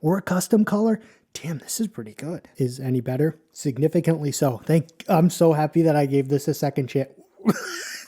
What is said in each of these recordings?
or a custom color. Damn, this is pretty good. Is any better? Significantly so. I'm so happy that I gave this a second chance.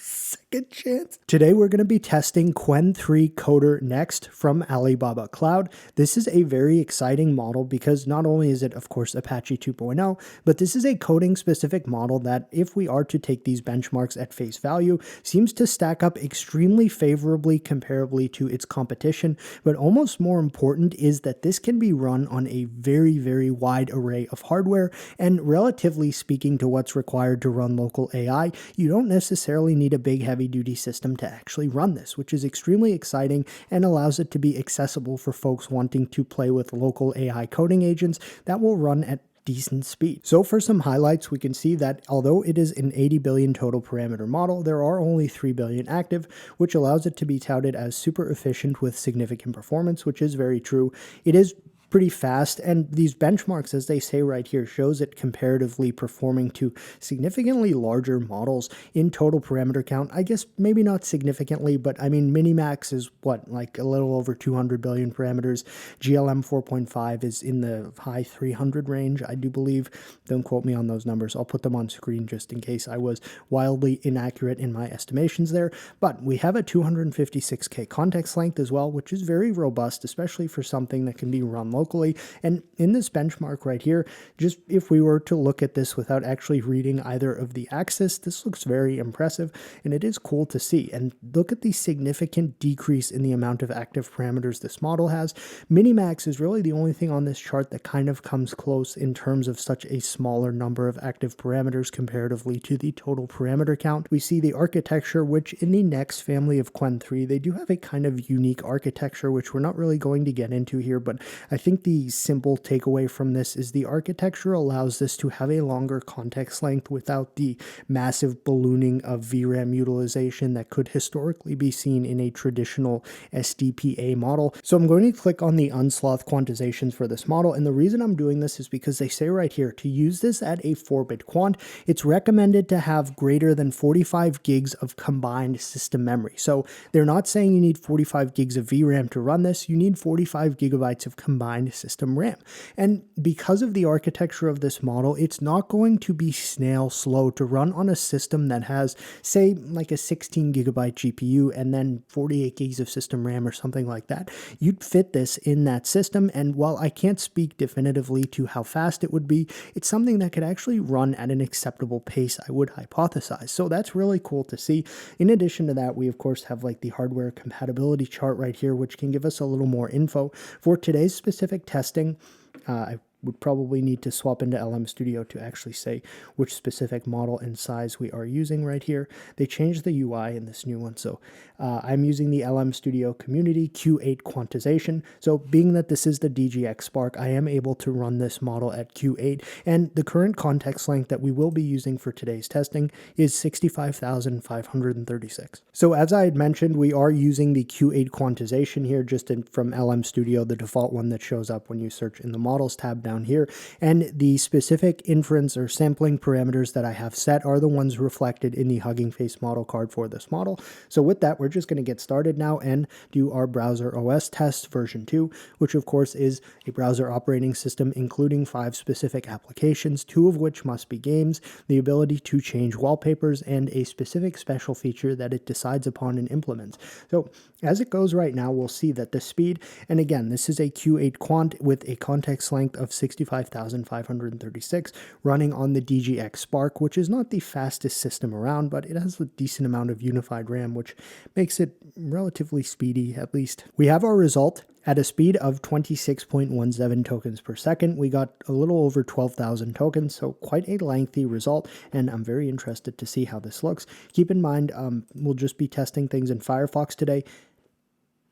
Second chance. Today we're going to be testing Qwen3-Coder Next from Alibaba Cloud. This is a very exciting model because not only is it, of course, Apache 2.0, but this is a coding specific model that, if we are to take these benchmarks at face value, seems to stack up extremely favorably comparably to its competition. But almost more important is that this can be run on a very, very wide array of hardware, and relatively speaking to what's required to run local AI, you don't necessarily need a big heavy-duty system to actually run this, which is extremely exciting and allows it to be accessible for folks wanting to play with local AI coding agents that will run at decent speed. So for some highlights, we can see that although it is an 80 billion total parameter model, there are only 3 billion active, which allows it to be touted as super efficient with significant performance, which is very true. It is pretty fast, and these benchmarks, as they say right here, shows it comparatively performing to significantly larger models in total parameter count. I guess maybe not significantly, but I mean, Minimax is what, like a little over 200 billion parameters. GLM 4.5 is in the high 300 range, I do believe. Don't quote me on those numbers. I'll put them on screen just in case I was wildly inaccurate in my estimations there. But we have a 256K context length as well, which is very robust, especially for something that can be run locally. And in this benchmark right here, just if we were to look at this without actually reading either of the axis, this looks very impressive, and it is cool to see. And look at the significant decrease in the amount of active parameters this model has. Minimax is really the only thing on this chart that kind of comes close in terms of such a smaller number of active parameters comparatively to the total parameter count. We see the architecture, which in the next family of Qwen 3, they do have a kind of unique architecture, which we're not really going to get into here, but I think the simple takeaway from this is the architecture allows this to have a longer context length without the massive ballooning of VRAM utilization that could historically be seen in a traditional SDPA model. So I'm going to click on the unsloth quantizations for this model, and the reason I'm doing this is because they say right here, to use this at a 4-bit quant, it's recommended to have greater than 45 gigs of combined system memory. So they're not saying you need 45 gigs of VRAM to run this, you need 45 gigabytes of combined system RAM. And because of the architecture of this model, it's not going to be snail slow to run on a system that has, say, like a 16 gigabyte GPU and then 48 gigs of system RAM or something like that. You'd fit this in that system, and while I can't speak definitively to how fast it would be, it's something that could actually run at an acceptable pace, I would hypothesize. So that's really cool to see. In addition to that, we of course have like the hardware compatibility chart right here, which can give us a little more info. For today's specific testing, I would probably need to swap into LM Studio to actually say which specific model and size we are using right here. They changed the UI in this new one, so I'm using the LM Studio Community Q8 quantization. So being that this is the DGX Spark, I am able to run this model at Q8, and the current context length that we will be using for today's testing is 65,536. So as I had mentioned, we are using the Q8 quantization here just from LM Studio, the default one that shows up when you search in the Models tab down here, and the specific inference or sampling parameters that I have set are the ones reflected in the Hugging Face model card for this model. So with that, we're just going to get started now and do our browser OS test version 2, which of course is a browser operating system including 5 specific applications, 2 of which must be games, the ability to change wallpapers, and a specific special feature that it decides upon and implements. So as it goes right now, we'll see that the speed, and again, this is a Q8 quant with a context length of 65,536 running on the DGX Spark, which is not the fastest system around, but it has a decent amount of unified RAM, which makes it relatively speedy, at least. We have our result. At a speed of 26.17 tokens per second, we got a little over 12,000 tokens, so quite a lengthy result, and I'm very interested to see how this looks. Keep in mind, we'll just be testing things in Firefox today.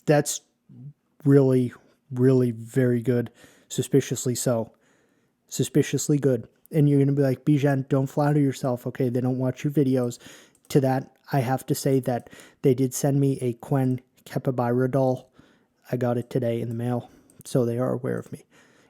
That's really, really very good. Suspiciously so. Suspiciously good. And you're going to be like, Bijan, don't flatter yourself, okay? They don't watch your videos. To that, I have to say that they did send me a Qwen Kepabira doll. I got it today in the mail, so they are aware of me.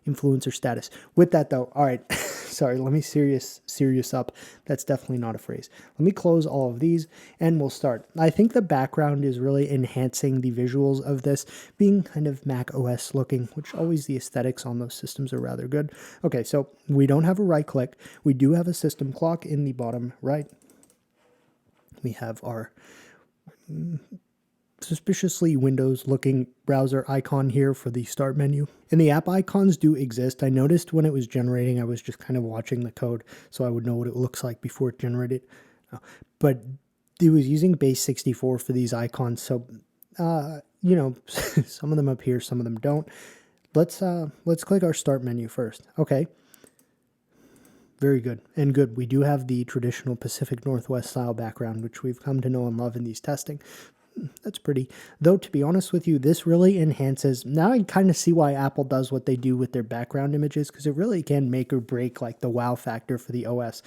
influencer status. With that though, all right, sorry, let me serious up. That's definitely not a phrase. Let me close all of these and we'll start. I think the background is really enhancing the visuals of this, being kind of Mac OS looking, which always the aesthetics on those systems are rather good. Okay, so we don't have a right click. We do have a system clock in the bottom right. We have our suspiciously Windows looking browser icon here for the start menu. And the app icons do exist. I noticed when it was generating, I was just kind of watching the code so I would know what it looks like before it generated. But it was using base 64 for these icons. So, you know, some of them appear, some of them don't. Let's click our start menu first. Okay. Very good. And good. We do have the traditional Pacific Northwest style background, which we've come to know and love in these testing. That's pretty. Though, to be honest with you, this really enhances. Now I kind of see why Apple does what they do with their background images, because it really can make or break like the wow factor for the OS.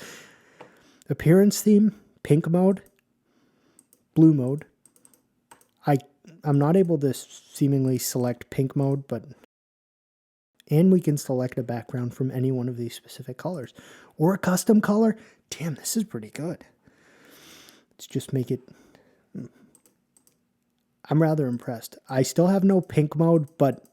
Appearance theme, pink mode, blue mode. I'm not able to seemingly select pink mode, but... And we can select a background from any one of these specific colors. Or a custom color. Damn, this is pretty good. Let's just make it... I'm rather impressed. I still have no pink mode, but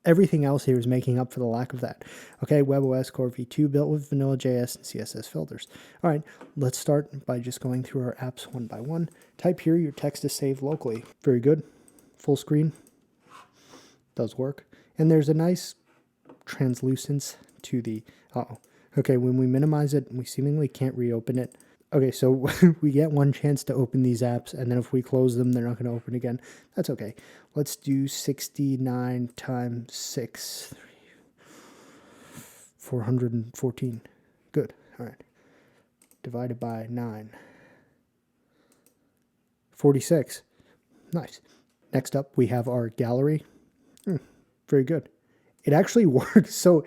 everything else here is making up for the lack of that. Okay, WebOS Core v2 built with vanilla JS and CSS filters. All right, let's start by just going through our apps one by one. Type here your text is saved locally. Very good. Full screen. Does work. And there's a nice translucence to the... Okay, when we minimize it, we seemingly can't reopen it. Okay, so we get one chance to open these apps, and then if we close them, they're not going to open again. That's okay. Let's do 69 times 6. 414. Good. All right. Divided by 9. 46. Nice. Next up, we have our gallery. Very good. It actually works. So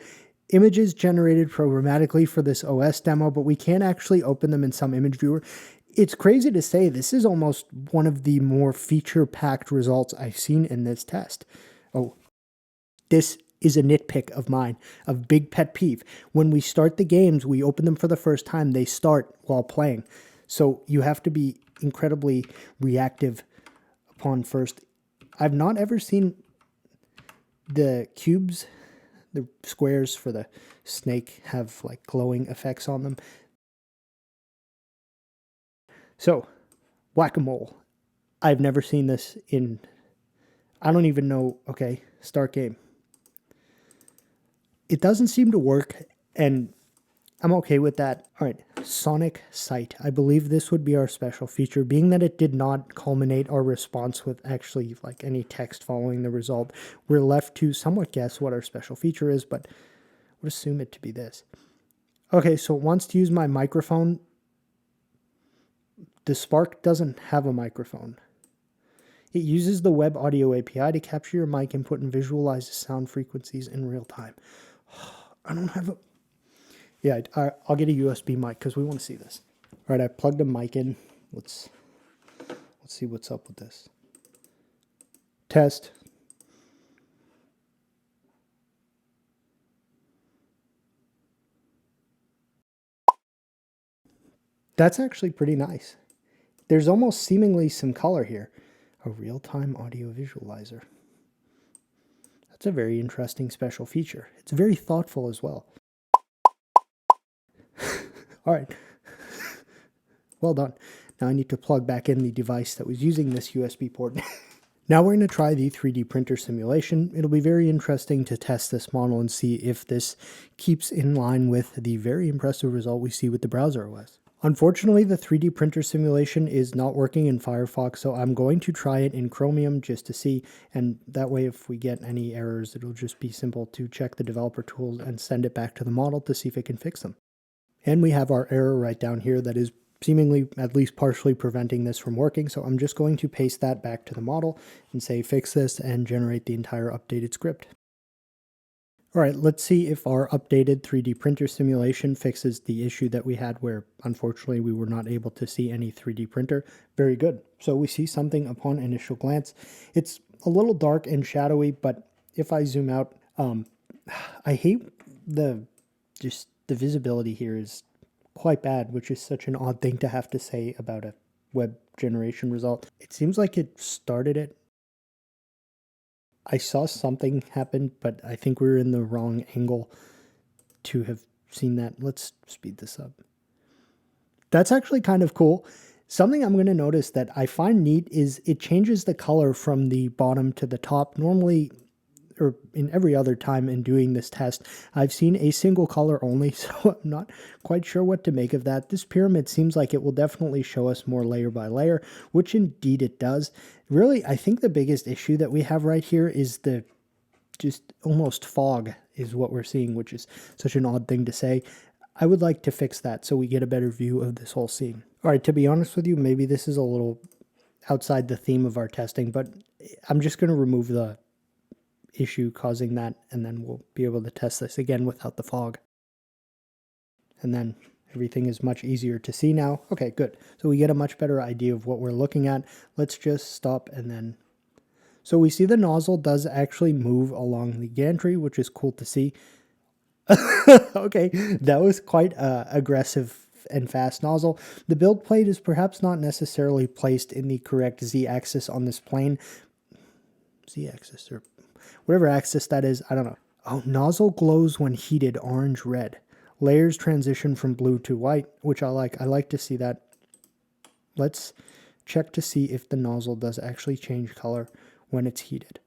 images generated programmatically for this OS demo, but we can't actually open them in some image viewer. It's crazy to say this is almost one of the more feature-packed results I've seen in this test. Oh, this is a nitpick of mine, a big pet peeve. When we start the games, we open them for the first time, they start while playing. So you have to be incredibly reactive upon first. I've not ever seen the cubes, the squares for the snake have like glowing effects on them. So, whack-a-mole. I've never seen this in... I don't even know... Okay, start game. It doesn't seem to work, and I'm okay with that. All right, Sonic Sight. I believe this would be our special feature, being that it did not culminate our response with actually like any text following the result. We're left to somewhat guess what our special feature is, but would assume it to be this. Okay, so it wants to use my microphone. The Spark doesn't have a microphone. It uses the web audio API to capture your mic input and visualize the sound frequencies in real time. I don't have a... Yeah, I'll get a USB mic because we want to see this. All right, I plugged a mic in. Let's see what's up with this. Test. That's actually pretty nice. There's almost seemingly some color here. A real-time audio visualizer. That's a very interesting special feature. It's very thoughtful as well. All right. Well done. Now I need to plug back in the device that was using this USB port. Now we're going to try the 3D printer simulation. It'll be very interesting to test this model and see if this keeps in line with the very impressive result we see with the browser OS. Unfortunately, the 3D printer simulation is not working in Firefox, so I'm going to try it in Chromium just to see, and that way if we get any errors, it'll just be simple to check the developer tools and send it back to the model to see if it can fix them. And we have our error right down here that is seemingly at least partially preventing this from working, so I'm just going to paste that back to the model and say fix this and generate the entire updated script. All right, let's see if our updated 3D printer simulation fixes the issue that we had where, unfortunately, we were not able to see any 3D printer. Very good. So we see something upon initial glance. It's a little dark and shadowy, but if I zoom out, I hate just the visibility here is quite bad, which is such an odd thing to have to say about a web generation result. It seems like it started it. I saw something happen, but I think we were in the wrong angle to have seen that. Let's speed this up. That's actually kind of cool. Something I'm going to notice that I find neat is it changes the color from the bottom to the top. Normally, or in every other time in doing this test, I've seen a single color only, so I'm not quite sure what to make of that. This pyramid seems like it will definitely show us more layer by layer, which indeed it does. Really, I think the biggest issue that we have right here is the just almost fog is what we're seeing, which is such an odd thing to say. I would like to fix that so we get a better view of this whole scene. All right, to be honest with you, maybe this is a little outside the theme of our testing, but I'm just going to remove the issue causing that, and then we'll be able to test this again without the fog. And then everything is much easier to see now. Okay, good. So we get a much better idea of what we're looking at. Let's just stop and then... So we see the nozzle does actually move along the gantry, which is cool to see. Okay, that was quite aggressive and fast nozzle. The build plate is perhaps not necessarily placed in the correct z-axis on this plane. Z-axis or whatever axis that is, I don't know. Oh, nozzle glows when heated orange-red. Layers transition from blue to white, which I like. I like to see that. Let's check to see if the nozzle does actually change color when it's heated.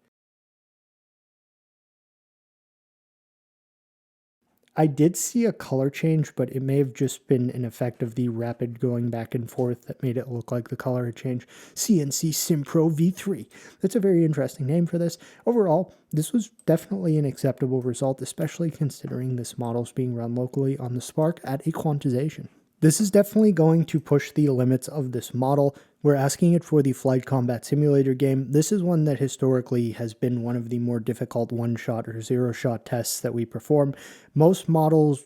I did see a color change, but it may have just been an effect of the rapid going back and forth that made it look like the color had changed. CNC SimPro V3. That's a very interesting name for this. Overall, this was definitely an acceptable result, especially considering this model is being run locally on the Spark at a quantization. This is definitely going to push the limits of this model. We're asking it for the Flight Combat Simulator game. This is one that historically has been one of the more difficult one-shot or zero-shot tests that we perform. Most models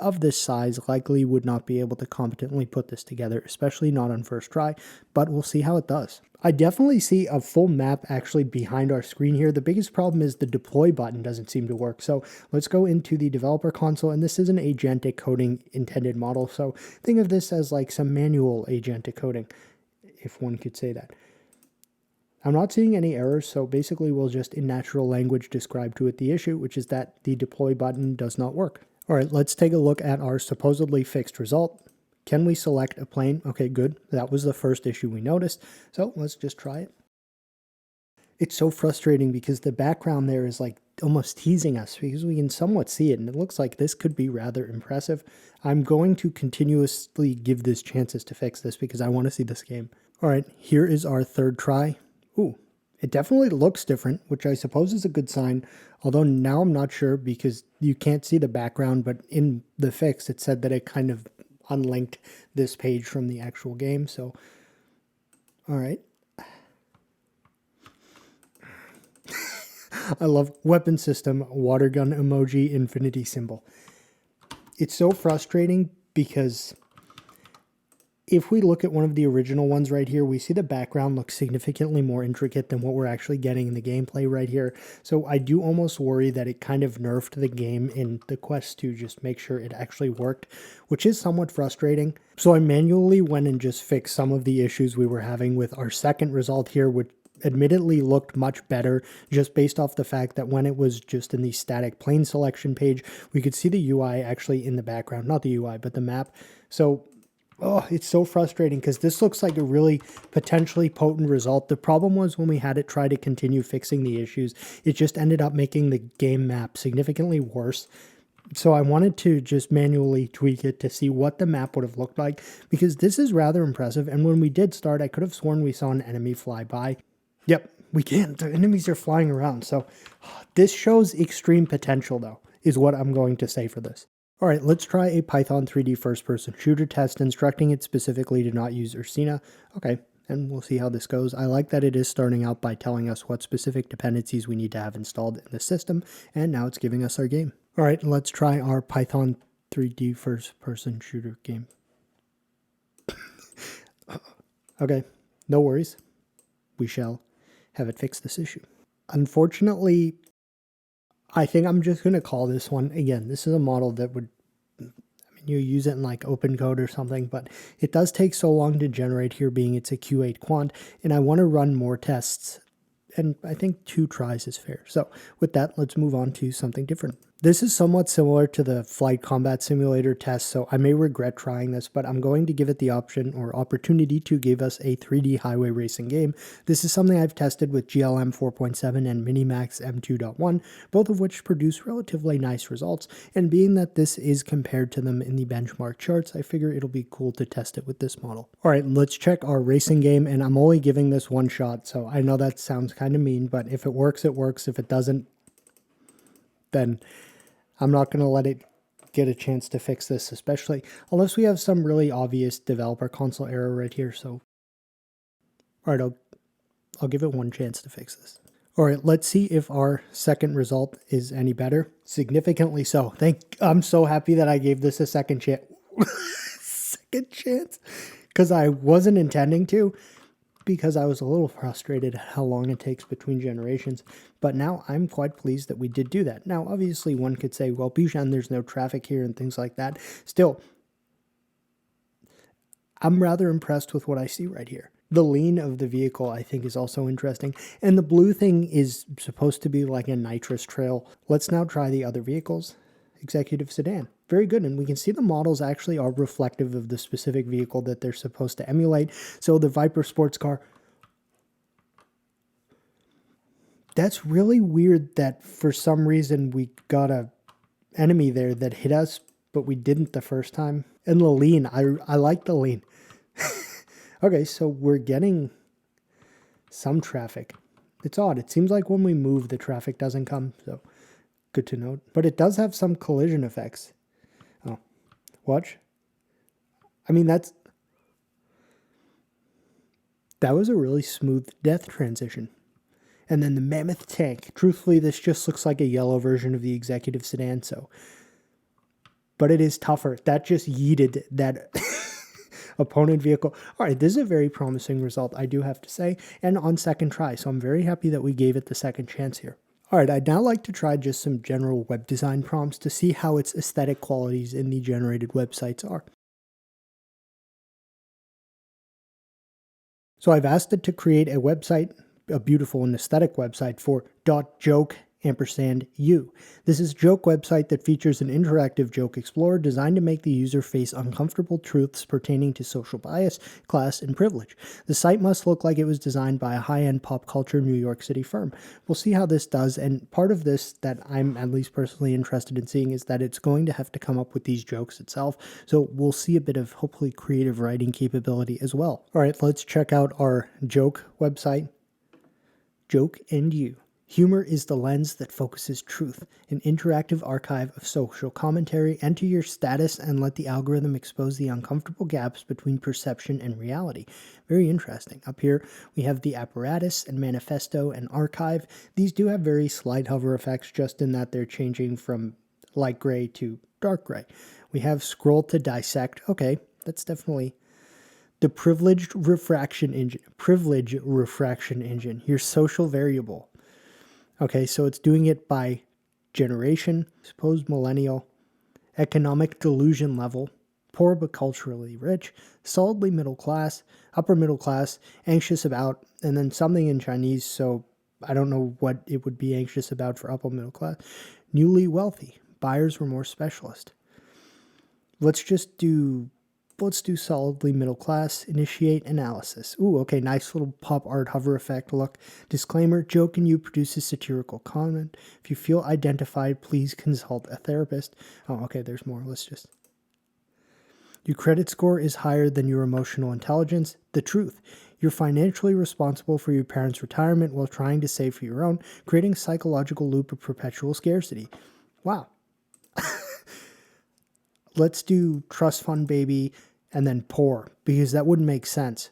of this size likely would not be able to competently put this together, especially not on first try, but we'll see how it does. I definitely see a full map actually behind our screen here. The biggest problem is the deploy button doesn't seem to work. So let's go into the developer console, and this is an agentic coding intended model. So think of this as like some manual agentic coding, if one could say that. I'm not seeing any errors, so basically we'll just in natural language describe to it the issue, which is that the deploy button does not work. All right, let's take a look at our supposedly fixed result. Can we select a plane? Okay, good. That was the first issue we noticed. So let's just try it. It's so frustrating because the background there is like almost teasing us because we can somewhat see it, and it looks like this could be rather impressive. I'm going to continuously give this chances to fix this because I want to see this game. All right, here is our third try. Ooh, it definitely looks different, which I suppose is a good sign, although now I'm not sure because you can't see the background, but in the fix it said that it kind of unlinked this page from the actual game. So, all right. I love weapon system, water gun emoji, infinity symbol. It's so frustrating because if we look at one of the original ones right here, we see the background looks significantly more intricate than what we're actually getting in the gameplay right here. So I do almost worry that it kind of nerfed the game in the quest to just make sure it actually worked, which is somewhat frustrating. So I manually went and just fixed some of the issues we were having with our second result here, which admittedly looked much better just based off the fact that when it was just in the static plane selection page, we could see the UI actually in the background, not the UI, but the map. So oh, it's so frustrating because this looks like a really potentially potent result. The problem was when we had it try to continue fixing the issues, it just ended up making the game map significantly worse. So I wanted to just manually tweak it to see what the map would have looked like because this is rather impressive. And when we did start, I could have sworn we saw an enemy fly by. Yep, we can't. The enemies are flying around. So this shows extreme potential, though, is what I'm going to say for this. All right, let's try a Python 3D first-person shooter test, instructing it specifically to not use Ursina. Okay, and we'll see how this goes. I like that it is starting out by telling us what specific dependencies we need to have installed in the system, and now it's giving us our game. All right, let's try our Python 3D first-person shooter game. Okay, no worries. We shall have it fix this issue. Unfortunately, I think I'm just going to call this one, again, this is a model that would, you use it in like open code or something, but it does take so long to generate here being it's a Q8 quant, and I want to run more tests, and I think 2 tries is fair. So with that, let's move on to something different. This is somewhat similar to the flight combat simulator test, so I may regret trying this, but I'm going to give it the option or opportunity to give us a 3D highway racing game. This is something I've tested with GLM 4.7 and Minimax M2.1, both of which produce relatively nice results, and being that this is compared to them in the benchmark charts, I figure it'll be cool to test it with this model. Alright, let's check our racing game, and I'm only giving this one shot, so I know that sounds kind of mean, but if it works, it works. If it doesn't, then I'm not going to let it get a chance to fix this, especially unless we have some really obvious developer console error right here. So, all right, I'll give it one chance to fix this. All right, let's see if our second result is any better. Significantly so. I'm so happy that I gave this a second chance. Second chance? Because I wasn't intending to, because I was a little frustrated at how long it takes between generations. But now I'm quite pleased that we did do that. Now, obviously, one could say, well, Bijan, there's no traffic here and things like that. Still, I'm rather impressed with what I see right here. The lean of the vehicle, I think, is also interesting. And the blue thing is supposed to be like a nitrous trail. Let's now try the other vehicles. Executive sedan. Very good, and we can see the models actually are reflective of the specific vehicle that they're supposed to emulate. So the Viper sports car, that's really weird that for some reason we got a enemy there that hit us, but we didn't the first time. And the lean, I like the lean. Okay, so we're getting some traffic. It's odd. It seems like when we move, the traffic doesn't come, so good to note. But it does have some collision effects. Oh, watch. I mean, that was a really smooth death transition. And then the mammoth tank. Truthfully, this just looks like a yellow version of the executive sedan, so. But it is tougher. That just yeeted that opponent vehicle. All right, this is a very promising result, I do have to say, and on second try, so I'm very happy that we gave it the second chance here. All right, I'd now like to try just some general web design prompts to see how its aesthetic qualities in the generated websites are. So I've asked it to create a website, a beautiful and aesthetic website for .joke_u. This is a joke website that features an interactive joke explorer designed to make the user face uncomfortable truths pertaining to social bias, class, and privilege. The site must look like it was designed by a high-end pop culture New York City firm. We'll see how this does, and part of this that I'm at least personally interested in seeing is that it's going to have to come up with these jokes itself, so we'll see a bit of hopefully creative writing capability as well. All right, let's check out our joke website. Joke and you. Humor is the lens that focuses truth, an interactive archive of social commentary. Enter your status and let the algorithm expose the uncomfortable gaps between perception and reality. Very interesting. Up here, we have the apparatus and manifesto and archive. These do have very slight hover effects, just in that they're changing from light gray to dark gray. We have scroll to dissect. Okay, that's definitely the privileged refraction engine. Privilege refraction engine, your social variable. Okay, so it's doing it by generation, suppose millennial, economic delusion level, poor but culturally rich, solidly middle class, upper middle class, anxious about, and then something in Chinese, so I don't know what it would be anxious about for upper middle class, newly wealthy, buyers were more specialist. Let's do solidly middle class, initiate analysis. Ooh, okay, nice little pop art hover effect look. Disclaimer, joke and you produces satirical comment. If you feel identified, please consult a therapist. Oh, okay, there's more. Your credit score is higher than your emotional intelligence. The truth. You're financially responsible for your parents' retirement while trying to save for your own, creating a psychological loop of perpetual scarcity. Wow. Let's do trust fund baby and then poor, because that wouldn't make sense.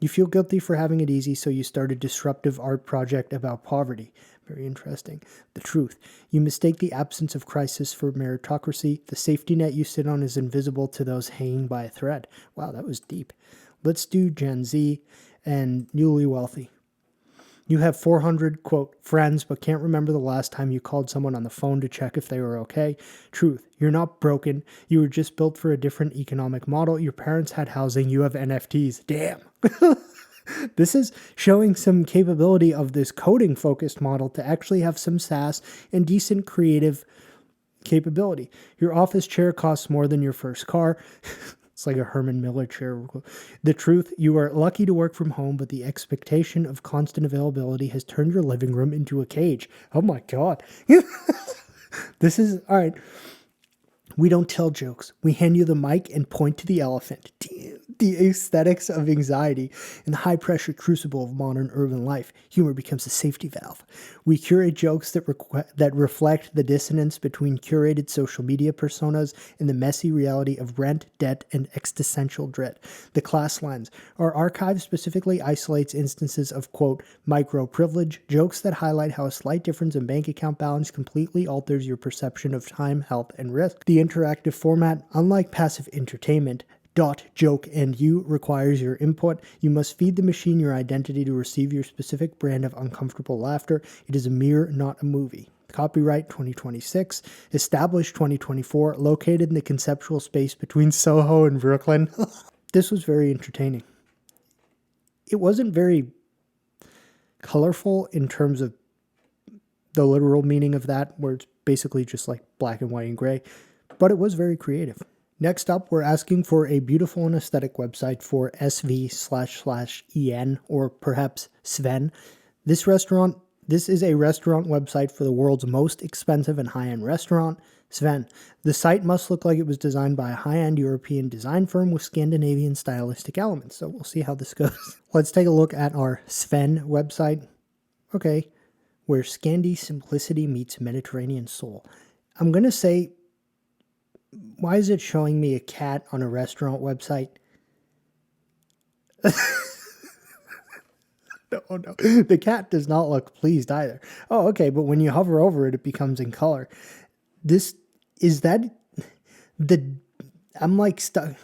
You feel guilty for having it easy, so you start a disruptive art project about poverty. Very interesting. The truth. You mistake the absence of crisis for meritocracy. The safety net you sit on is invisible to those hanging by a thread. Wow, that was deep. Let's do Gen Z and newly wealthy. You have 400, quote, friends, but can't remember the last time you called someone on the phone to check if they were okay. Truth, you're not broken. You were just built for a different economic model. Your parents had housing. You have NFTs. Damn. This is showing some capability of this coding-focused model to actually have some SaaS and decent creative capability. Your office chair costs more than your first car. It's like a Herman Miller chair. The truth, you are lucky to work from home, but the expectation of constant availability has turned your living room into a cage. Oh my God. This is, all right. We don't tell jokes. We hand you the mic and point to the elephant. The aesthetics of anxiety in the high-pressure crucible of modern urban life. Humor becomes a safety valve. We curate jokes that reflect the dissonance between curated social media personas and the messy reality of rent, debt, and existential dread. The class lens. Our archive specifically isolates instances of, quote, micro-privilege, jokes that highlight how a slight difference in bank account balance completely alters your perception of time, health, and risk. The interactive format, unlike passive entertainment, joke and you requires your input. You must feed the machine your identity to receive your specific brand of uncomfortable laughter. It is a mirror, not a movie. Copyright 2026, established 2024, located in the conceptual space between Soho and Brooklyn. This was very entertaining. It wasn't very colorful in terms of the literal meaning of that, where it's basically just like black and white and gray, but it was very creative. Next up, we're asking for a beautiful and aesthetic website for SV//EN, or perhaps Sven. This is a restaurant website for the world's most expensive and high-end restaurant, Sven. The site must look like it was designed by a high-end European design firm with Scandinavian stylistic elements. So we'll see how this goes. Let's take a look at our Sven website. Okay, where Scandi simplicity meets Mediterranean soul. I'm going to say, why is it showing me a cat on a restaurant website? No. The cat does not look pleased either. Oh, okay, but when you hover over it, it becomes in color. I'm like stuck.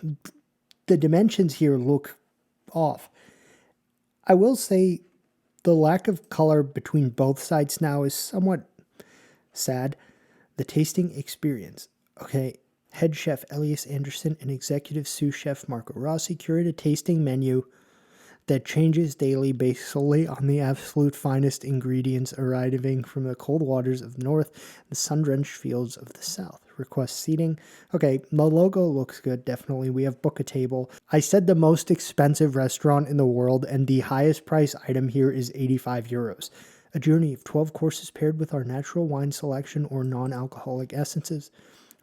The dimensions here look off. I will say the lack of color between both sides now is somewhat sad. The tasting experience. Okay. Head chef Elias Anderson and executive sous chef Marco Rossi curate a tasting menu that changes daily based solely on the absolute finest ingredients arriving from the cold waters of the north, the sun-drenched fields of the south. Request seating. Okay, the logo looks good, definitely. We have book a table. I said the most expensive restaurant in the world, and the highest price item here is 85 euros. A journey of 12 courses paired with our natural wine selection or non-alcoholic essences.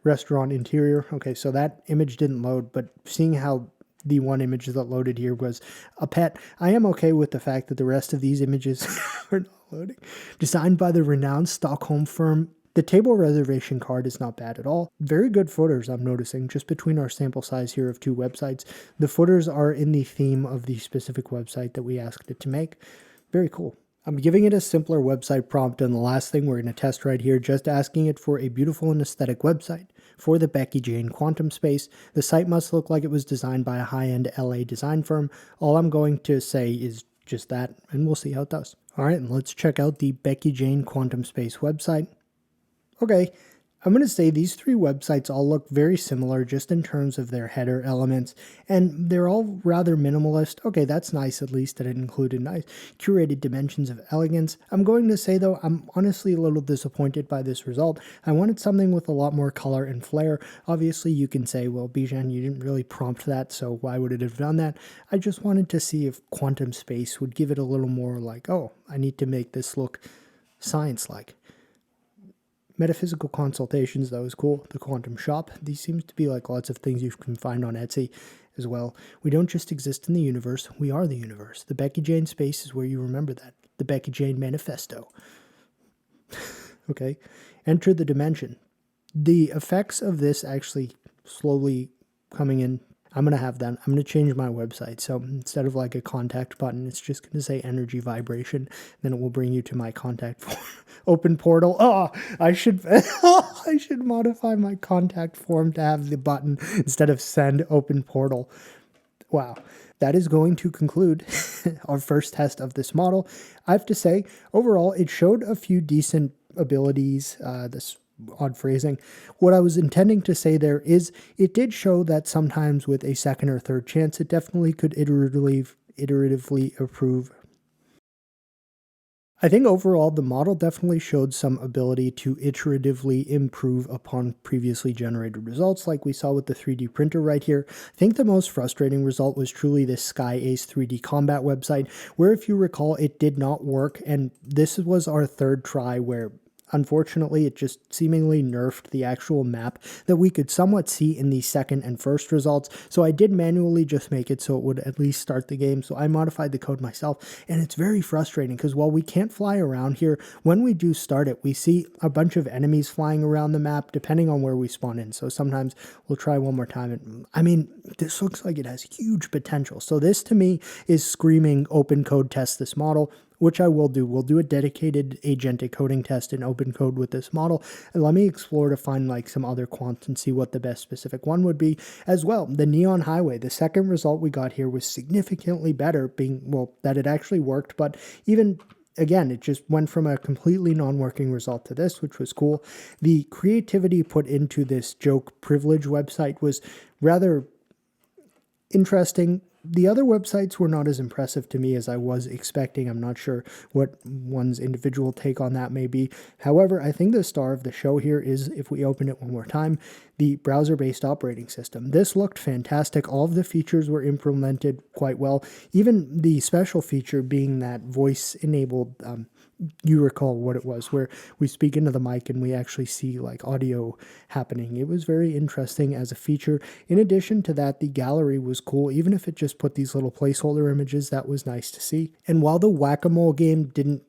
Restaurant interior. Okay, so that image didn't load, but seeing how the one image that loaded here was a pet, I am okay with the fact that the rest of these images are not loading. Designed by the renowned Stockholm firm. The table reservation card is not bad at all. Very good footers, I'm noticing, just between our sample size here of 2 websites. The footers are in the theme of the specific website that we asked it to make. Very cool. I'm giving it a simpler website prompt, and the last thing we're going to test right here, just asking it for a beautiful and aesthetic website. For the Becky Jane Quantum Space, the site must look like it was designed by a high-end LA design firm. All I'm going to say is just that, and we'll see how it does. All right, and let's check out the Becky Jane Quantum Space website. Okay, I'm going to say these 3 websites all look very similar just in terms of their header elements, and they're all rather minimalist. Okay, that's nice, at least that it included nice curated dimensions of elegance. I'm going to say, though, I'm honestly a little disappointed by this result. I wanted something with a lot more color and flair. Obviously, you can say, well, Bijan, you didn't really prompt that, so why would it have done that? I just wanted to see if Quantum Space would give it a little more like, oh, I need to make this look science-like. Metaphysical consultations, that was cool. The quantum shop. These seems to be like lots of things you can find on Etsy as well. We don't just exist in the universe, we are the universe. The Becky Jane space is where you remember that. The Becky Jane manifesto. Okay. Enter the dimension. The effects of this actually slowly coming in. I'm going to have that. I'm going to change my website. So instead of like a contact button, it's just going to say energy vibration. Then it will bring you to my contact form. Open portal. Oh, I should modify my contact form to have the button instead of send open portal. Wow. that is going to conclude our first test of this model. I have to say, overall, it showed a few decent abilities, this odd phrasing. What I was intending to say there is it did show that sometimes with a second or third chance, it definitely could iteratively improve. I think overall the model definitely showed some ability to iteratively improve upon previously generated results like we saw with the 3D printer right here. I think the most frustrating result was truly this Sky Ace 3D combat website where, if you recall, it did not work, and this was our third try where unfortunately, it just seemingly nerfed the actual map that we could somewhat see in the second and first results. So I did manually just make it so it would at least start the game. So I modified the code myself, and it's very frustrating because while we can't fly around here, when we do start it, we see a bunch of enemies flying around the map depending on where we spawn in. So sometimes we'll try one more time. And I mean, this looks like it has huge potential. So this to me is screaming open code test this model, which I will do. We'll do a dedicated agentic coding test in open code with this model. And let me explore to find like some other quants and see what the best specific one would be as well. The Neon Highway, the second result we got here was significantly better, being, well, that it actually worked, but even again, it just went from a completely non-working result to this, which was cool. The creativity put into this joke privilege website was rather interesting. The other websites were not as impressive to me as I was expecting. I'm not sure what one's individual take on that may be. However, I think the star of the show here is, if we open it one more time, the browser-based operating system. This looked fantastic. All of the features were implemented quite well. Even the special feature being that voice-enabled, you recall what it was, where we speak into the mic and we actually see like audio happening. It was very interesting as a feature. In addition to that, the gallery was cool. Even if it just put these little placeholder images, that was nice to see. And while the whack-a-mole game didn't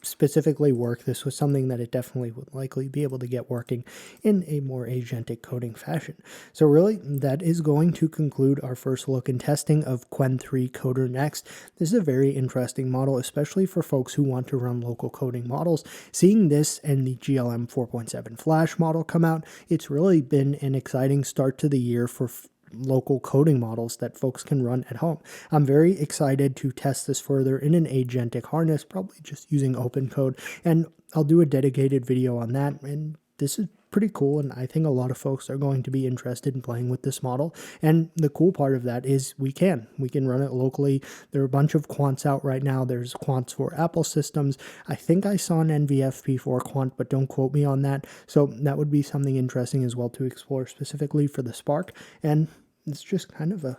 specifically work, this was something that it definitely would likely be able to get working in a more agentic coding fashion. So really, that is going to conclude our first look and testing of Qwen3-Coder Next. This is a very interesting model, especially for folks who want to run local coding models. Seeing this and the GLM 4.7 Flash model come out, it's really been an exciting start to the year for local coding models that folks can run at home. I'm very excited to test this further in an agentic harness, probably just using open code, and I'll do a dedicated video on that. And this is pretty cool, and I think a lot of folks are going to be interested in playing with this model. And the cool part of that is we can run it locally. There are a bunch of quants out right now. There's quants for Apple systems. I think I saw an NVFP4 quant, but don't quote me on that. So that would be something interesting as well to explore specifically for the Spark. And it's just kind of a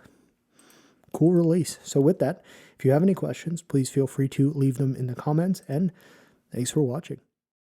cool release. So with that, if you have any questions, please feel free to leave them in the comments, and thanks for watching.